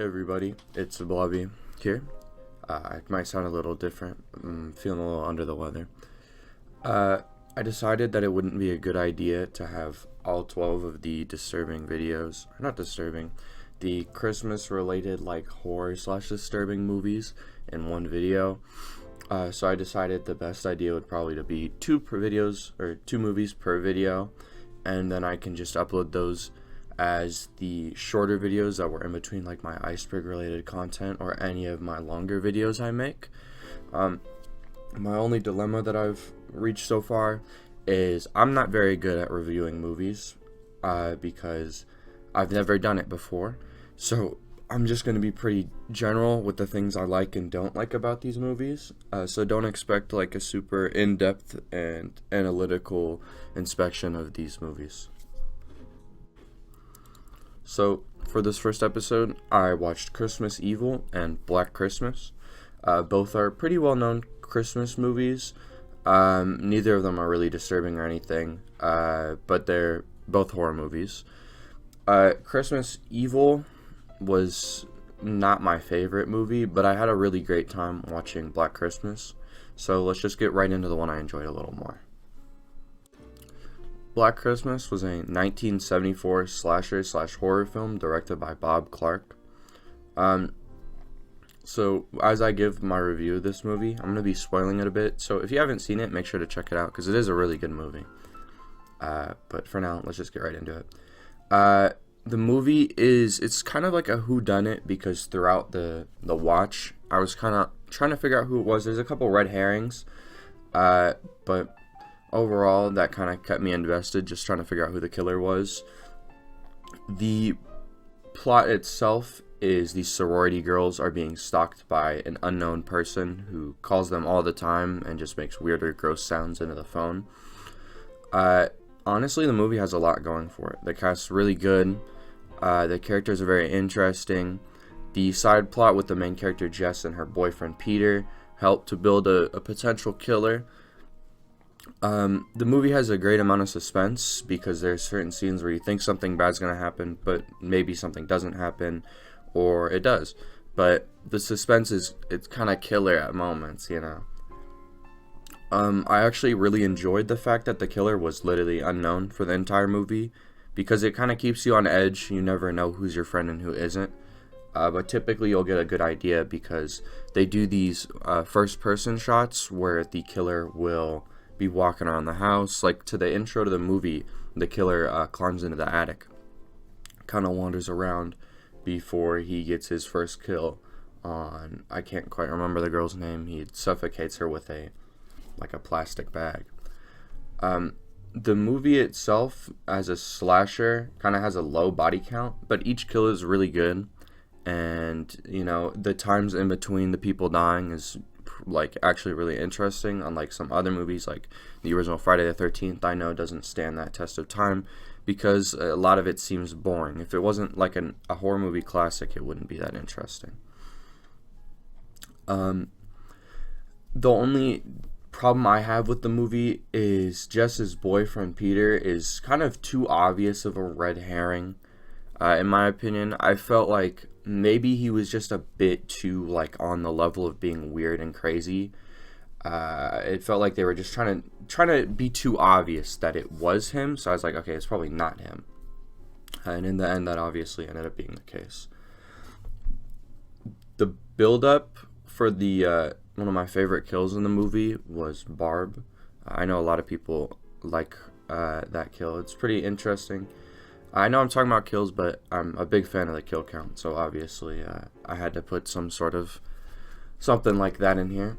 Hey everybody, it's Blobby here. It might sound a little different. I'm feeling a little under the weather. I decided that it wouldn't be a good idea to have all 12 of the disturbing videos, or not disturbing, the Christmas related like horror slash disturbing movies in one video. So I decided the best idea would probably to be two movies per video, and then I can just upload those as the shorter videos that were in between like my iceberg related content or any of my longer videos I make. My only dilemma that I've reached so far is I'm not very good at reviewing movies because I've never done it before. So I'm just going to be pretty general with the things I like and don't like about these movies. So don't expect like a super in-depth and analytical inspection of these movies. So for this first episode, I watched Christmas Evil and Black Christmas. Both are pretty well-known Christmas movies. Neither of them are really disturbing or anything, but they're both horror movies. Christmas Evil was not my favorite movie, but I had a really great time watching Black Christmas. So let's just get right into the one I enjoyed a little more. Black Christmas was a 1974 slasher/horror film directed by Bob Clark. So as I give my review of this movie, I'm going to be spoiling it a bit. So if you haven't seen it, make sure to check it out because it is a really good movie. But for now, let's just get right into it. The movie it's kind of like a whodunit because throughout the watch, I was kind of trying to figure out who it was. There's a couple red herrings, but overall, that kind of kept me invested, just trying to figure out who the killer was. The plot itself is these sorority girls are being stalked by an unknown person who calls them all the time and just makes weirder, gross sounds into the phone. Honestly, the movie has a lot going for it. The cast's really good. The characters are very interesting. The side plot with the main character Jess and her boyfriend Peter helped to build a potential killer. The movie has a great amount of suspense because there's certain scenes where you think something bad's going to happen, but maybe something doesn't happen, or it does. But the suspense it's kind of killer at moments, you know. I actually really enjoyed the fact that the killer was literally unknown for the entire movie because it kind of keeps you on edge. You never know who's your friend and who isn't. But typically you'll get a good idea because they do these first-person shots where the killer will be walking around the house. Like to the intro to the movie, the killer climbs into the attic, kind of wanders around before he gets his first kill on, I can't quite remember the girl's name. He suffocates her with a plastic bag. The movie itself as a slasher kind of has a low body count, but each kill is really good, and you know the times in between the people dying is like actually really interesting, unlike some other movies like the original Friday the 13th. I know doesn't stand that test of time because a lot of it seems boring. If it wasn't like a horror movie classic, it wouldn't be that interesting. The only problem I have with the movie is Jess's boyfriend Peter is kind of too obvious of a red herring. In my opinion, I felt like maybe he was just a bit too like on the level of being weird and crazy. It felt like they were just trying to be too obvious that it was him. So I was like, okay, it's probably not him. And in the end, that obviously ended up being the case. The build-up for the one of my favorite kills in the movie was Barb. I know a lot of people like that kill. It's pretty interesting. I know I'm talking about kills, but I'm a big fan of the kill count, so obviously I had to put something like that in here.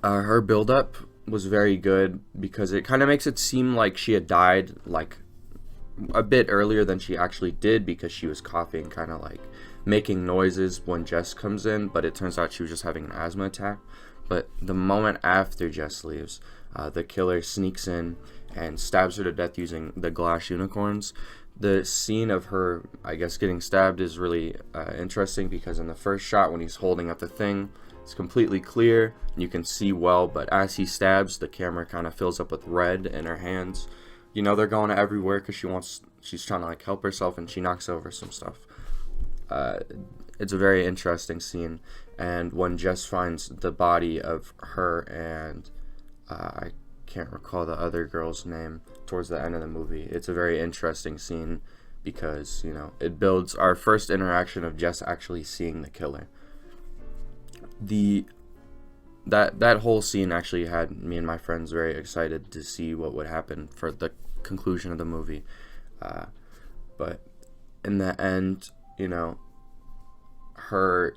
Her build-up was very good because it kind of makes it seem like she had died like a bit earlier than she actually did because she was coughing, kind of like making noises when Jess comes in, but it turns out she was just having an asthma attack. But the moment after Jess leaves, the killer sneaks in and stabs her to death using the glass unicorns. The scene of her, I guess, getting stabbed is really interesting because in the first shot when he's holding up the thing, it's completely clear and you can see well, but as he stabs, the camera kind of fills up with red in her hands. You know they're going everywhere because she's trying to like help herself and she knocks over some stuff. it's a very interesting scene. And when Jess finds the body of her and I can't recall the other girl's name towards the end of the movie, it's a very interesting scene because, you know, it builds our first interaction of Jess actually seeing the killer. The that whole scene actually had me and my friends very excited to see what would happen for the conclusion of the movie. But in the end, you know, her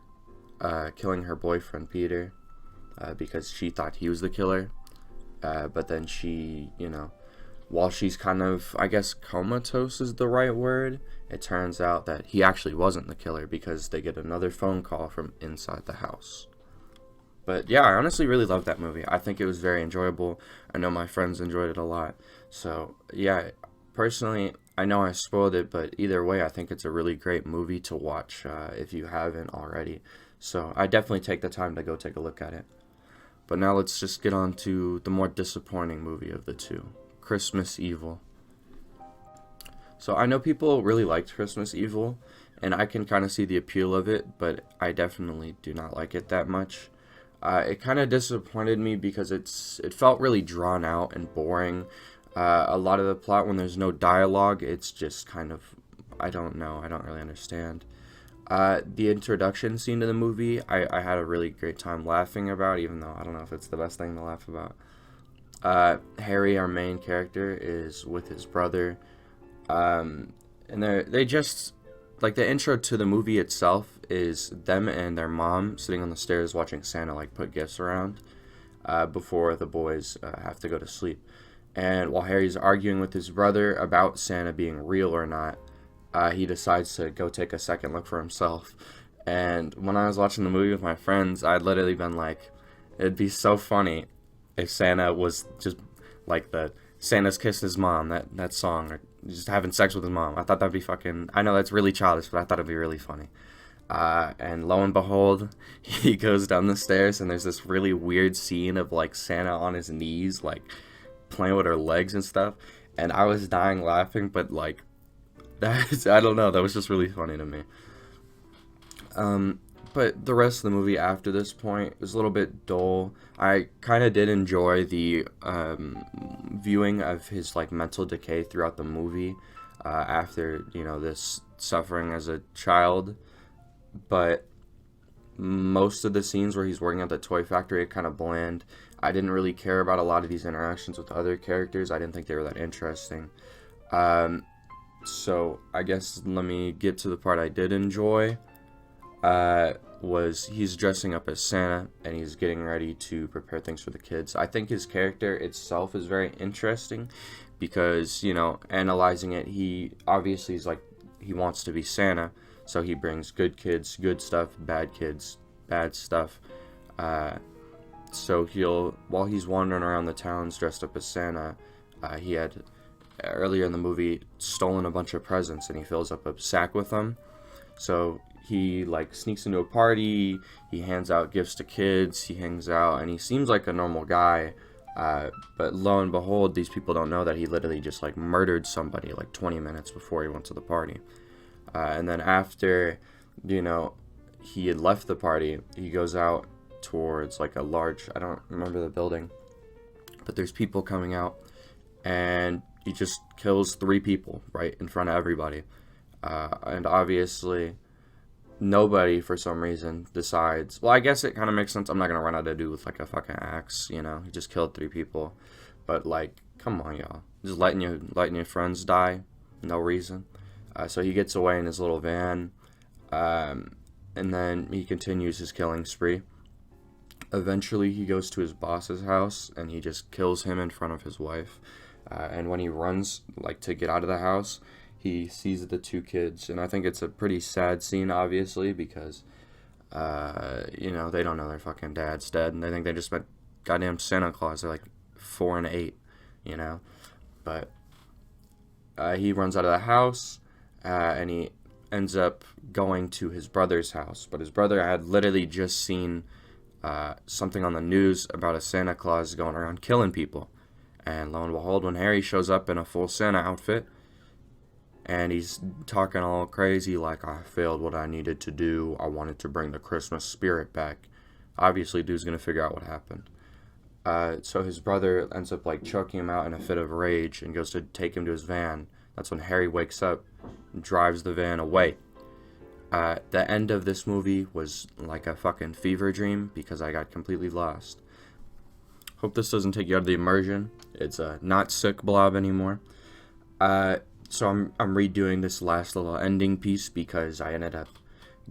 killing her boyfriend Peter because she thought he was the killer. But then she, you know, while she's kind of, I guess, comatose is the right word, it turns out that he actually wasn't the killer because they get another phone call from inside the house. But yeah, I honestly really loved that movie. I think it was very enjoyable. I know my friends enjoyed it a lot. So yeah, personally, I know I spoiled it, but either way, I think it's a really great movie to watch if you haven't already. So I definitely take the time to go take a look at it. But now let's just get on to the more disappointing movie of the two, Christmas Evil. So I know people really liked Christmas Evil, and I can kind of see the appeal of it, but I definitely do not like it that much. It kind of disappointed me because it felt really drawn out and boring. A lot of the plot, when there's no dialogue, it's just kind of, I don't know, I don't really understand. The introduction scene to the movie, I had a really great time laughing about, even though I don't know if it's the best thing to laugh about. Harry, our main character, is with his brother, and they just, like, the intro to the movie itself is them and their mom sitting on the stairs watching Santa, like, put gifts around, before the boys have to go to sleep. And while Harry's arguing with his brother about Santa being real or not, he decides to go take a second look for himself. And when I was watching the movie with my friends, I'd literally been like, it'd be so funny if Santa was just like the Santa's kissed his mom, that song, or just having sex with his mom. I thought that'd be fucking, I know that's really childish, but I thought it'd be really funny. And lo and behold, he goes down the stairs and there's this really weird scene of like Santa on his knees, like playing with her legs and stuff. And I was dying laughing, but like, I don't know, that was just really funny to me. But the rest of the movie after this point was a little bit dull. I kind of did enjoy the viewing of his like mental decay throughout the movie after, you know, this suffering as a child. But most of the scenes where he's working at the toy factory are kind of bland. I didn't really care about a lot of these interactions with other characters. I didn't think they were that interesting. So I guess let me get to the part I did enjoy. Was he's dressing up as Santa and he's getting ready to prepare things for the kids. I think his character itself is very interesting because, you know, analyzing it, he obviously is like, he wants to be Santa, so he brings good kids, good stuff, bad kids, bad stuff. So while he's wandering around the towns dressed up as Santa, he had earlier in the movie stolen a bunch of presents and he fills up a sack with them. So he like sneaks into a party, he hands out gifts to kids, he hangs out, and he seems like a normal guy. But lo and behold, these people don't know that he literally just like murdered somebody like 20 minutes before he went to the party. And then after, you know, he had left the party, he goes out towards like a large, I don't remember the building, but there's people coming out, and he just kills 3 people right in front of everybody. And obviously, nobody, for some reason, decides, well, I guess it kind of makes sense. I'm not going to run out of dude with, like, a fucking axe, you know? He just killed 3 people. But, like, come on, y'all. Just letting your friends die. No reason. So he gets away in his little van. And then he continues his killing spree. Eventually, he goes to his boss's house, and he just kills him in front of his wife. And when he runs, like, to get out of the house, he sees the 2 kids, and I think it's a pretty sad scene, obviously, because, you know, they don't know their fucking dad's dead, and they think they just met goddamn Santa Claus. They're, like, 4 and 8, you know? But he runs out of the house, and he ends up going to his brother's house. But his brother had literally just seen something on the news about a Santa Claus going around killing people. And lo and behold, when Harry shows up in a full Santa outfit, and he's talking all crazy like, I failed what I needed to do. I wanted to bring the Christmas spirit back. Obviously, dude's gonna figure out what happened. So his brother ends up like choking him out in a fit of rage and goes to take him to his van. That's when Harry wakes up and drives the van away. The end of this movie was like a fucking fever dream because I got completely lost. Hope this doesn't take you out of the immersion. It's not sick blob anymore. So I'm redoing this last little ending piece because I ended up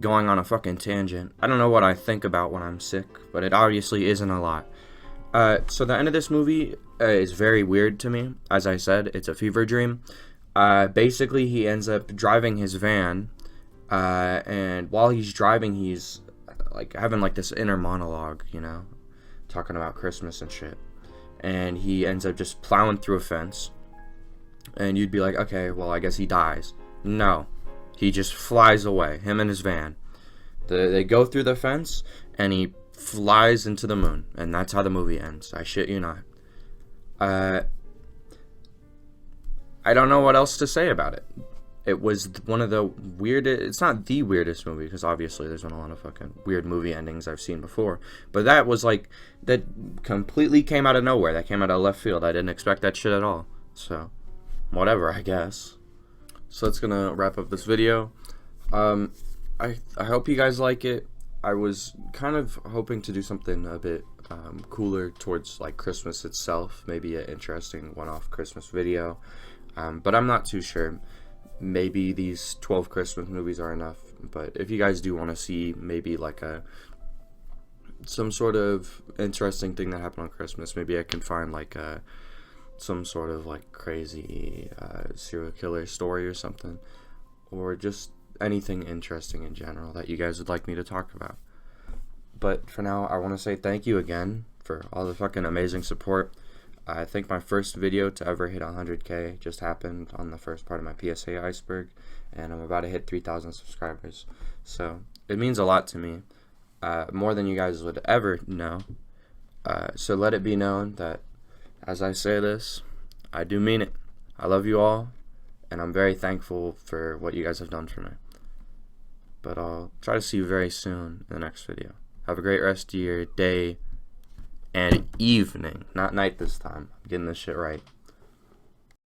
going on a fucking tangent. I don't know what I think about when I'm sick, but it obviously isn't a lot. So the end of this movie is very weird to me. As I said, it's a fever dream. Basically, he ends up driving his van, and while he's driving, he's like having like this inner monologue, you know, talking about Christmas and shit. And he ends up just plowing through a fence. And you'd be like, okay, well, I guess he dies. No, he just flies away, him and his van. They go through the fence, and he flies into the moon, and that's how the movie ends. I shit you not. I don't know what else to say about it. It was one of the weirdest. It's not the weirdest movie because obviously there's been a lot of fucking weird movie endings I've seen before. But that was like that completely came out of nowhere. That came out of left field. I didn't expect that shit at all. So whatever, I guess. So that's gonna wrap up this video. I hope you guys like it. I was kind of hoping to do something a bit cooler towards like Christmas itself, maybe an interesting one-off Christmas video, but I'm not too sure. Maybe these 12 Christmas movies are enough, but if you guys do want to see maybe like some sort of interesting thing that happened on Christmas, maybe I can find like some sort of like crazy serial killer story or something, or just anything interesting in general that you guys would like me to talk about. But for now, I want to say thank you again for all the fucking amazing support. I think my first video to ever hit 100k just happened on the first part of my PSA iceberg, and I'm about to hit 3,000 subscribers. So it means a lot to me, more than you guys would ever know. So let it be known that as I say this, I do mean it. I love you all, and I'm very thankful for what you guys have done for me. But I'll try to see you very soon in the next video. Have a great rest of your day and evening. Not night this time. I'm getting this shit right.